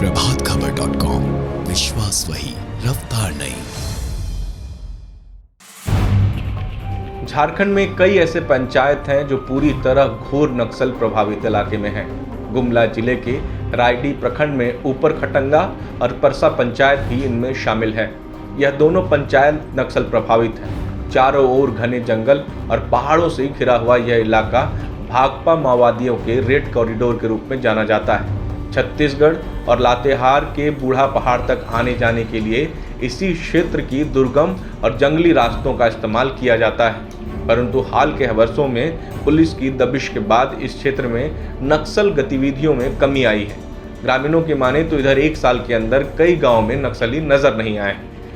प्रभातखबर.com, विश्वास वही, रफ्तार नहीं। झारखंड में कई ऐसे पंचायत हैं जो पूरी तरह घोर नक्सल प्रभावित इलाके में हैं। गुमला जिले के रायडी प्रखंड में ऊपर खटंगा और परसा पंचायत भी इनमें शामिल है। यह दोनों पंचायत नक्सल प्रभावित हैं। चारों ओर घने जंगल और पहाड़ों से घिरा हुआ यह इलाका भाकपा माओवादियों के रेड कॉरिडोर के रूप में जाना जाता है। छत्तीसगढ़ और लातेहार के बूढ़ा पहाड़ तक आने जाने के लिए इसी क्षेत्र की दुर्गम और जंगली रास्तों का इस्तेमाल किया जाता है, परंतु हाल के वर्षों में पुलिस की दबिश के बाद इस क्षेत्र में नक्सल गतिविधियों में कमी आई है। ग्रामीणों की माने तो इधर एक साल के अंदर कई गांवों में नक्सली नजर नहीं आए।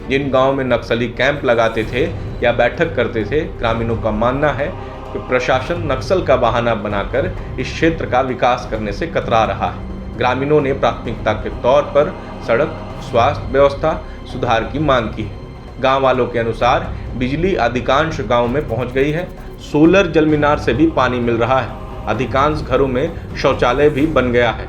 जिन गांवों में नक्सली कैंप लगाते थे या बैठक करते थे, ग्रामीणों का मानना है कि प्रशासन नक्सल का बहाना बनाकर इस क्षेत्र का विकास करने से कतरा रहा है। ग्रामीणों ने प्राथमिकता के तौर पर सड़क, स्वास्थ्य व्यवस्था सुधार की मांग की है। गांव वालों के अनुसार बिजली अधिकांश गांव में पहुंच गई है। सोलर जल मीनार से भी पानी मिल रहा है। अधिकांश घरों में शौचालय भी बन गया है।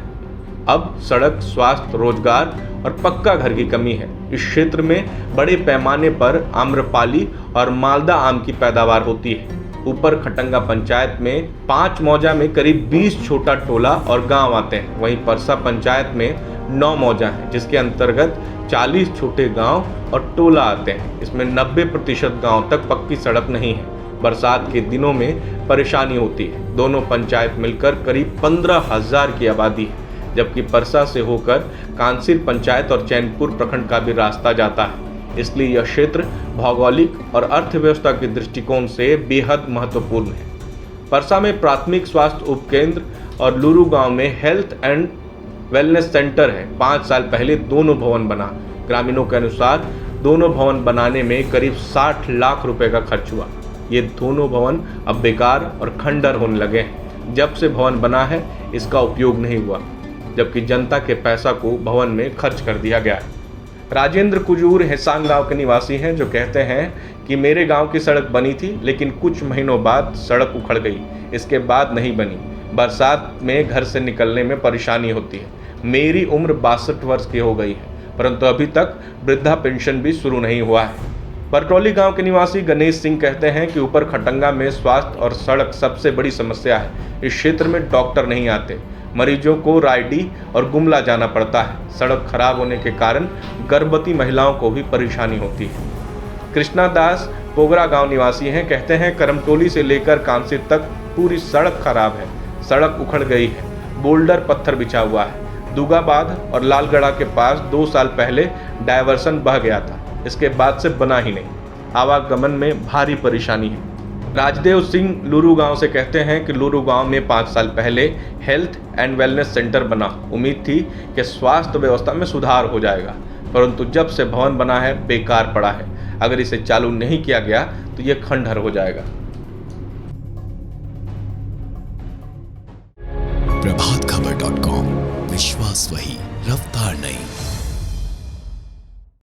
अब सड़क, स्वास्थ्य, रोजगार और पक्का घर की कमी है। इस क्षेत्र में बड़े पैमाने पर आम्रपाली और मालदा आम की पैदावार होती है। ऊपर खटंगा पंचायत में 5 मौजा में करीब 20 छोटा टोला और गांव आते हैं। वहीं परसा पंचायत में 9 मौजा हैं, जिसके अंतर्गत 40 छोटे गांव और टोला आते हैं। इसमें 90% गांव तक पक्की सड़क नहीं है। बरसात के दिनों में परेशानी होती है। दोनों पंचायत मिलकर करीब 15,000 की आबादी है, जबकि परसा से होकर कांसिर पंचायत और चैनपुर प्रखंड का भी रास्ता जाता है। इसलिए यह क्षेत्र भौगोलिक और अर्थव्यवस्था के दृष्टिकोण से बेहद महत्वपूर्ण है। परसा में प्राथमिक स्वास्थ्य उपकेंद्र और लुरु गांव में हेल्थ एंड वेलनेस सेंटर है। 5 साल पहले दोनों भवन बना। ग्रामीणों के अनुसार दोनों भवन बनाने में करीब 60 लाख रुपए का खर्च हुआ। ये दोनों भवन अब बेकार और खंडर होने लगे हैं। जब से भवन बना है, इसका उपयोग नहीं हुआ, जबकि जनता के पैसा को भवन में खर्च कर दिया गया है। राजेंद्र कुजूर हेसांग गांव के निवासी हैं, जो कहते हैं कि मेरे गांव की सड़क बनी थी, लेकिन कुछ महीनों बाद सड़क उखड़ गई। इसके बाद नहीं बनी। बरसात में घर से निकलने में परेशानी होती है। मेरी उम्र 62 वर्ष की हो गई है, परंतु अभी तक वृद्धा पेंशन भी शुरू नहीं हुआ है। परटौली गांव के निवासी गणेश सिंह कहते हैं कि ऊपर खटंगा में स्वास्थ्य और सड़क सबसे बड़ी समस्या है। इस क्षेत्र में डॉक्टर नहीं आते। मरीजों को रायडी और गुमला जाना पड़ता है। सड़क खराब होने के कारण गर्भवती महिलाओं को भी परेशानी होती है। कृष्णा दास पोगरा गांव निवासी हैं, कहते हैं करमटोली से लेकर कांसिर तक पूरी सड़क खराब है। सड़क उखड़ गई है, बोल्डर पत्थर बिछा हुआ है। दुगाबाद और लालगढ़ा के पास 2 साल पहले डायवर्सन बह गया था, इसके बाद से बना ही नहीं। आवागमन में भारी परेशानी है। राजदेव सिंह लुरु गांव से कहते हैं कि लुरु गांव में 5 साल पहले हेल्थ एंड वेलनेस सेंटर बना। उम्मीद थी कि स्वास्थ्य व्यवस्था में सुधार हो जाएगा, परंतु जब से भवन बना है, बेकार पड़ा है। अगर इसे चालू नहीं किया गया तो ये खंडहर हो जाएगा। प्रभातखबर.com, विश्वास वही, रफ्तार नहीं।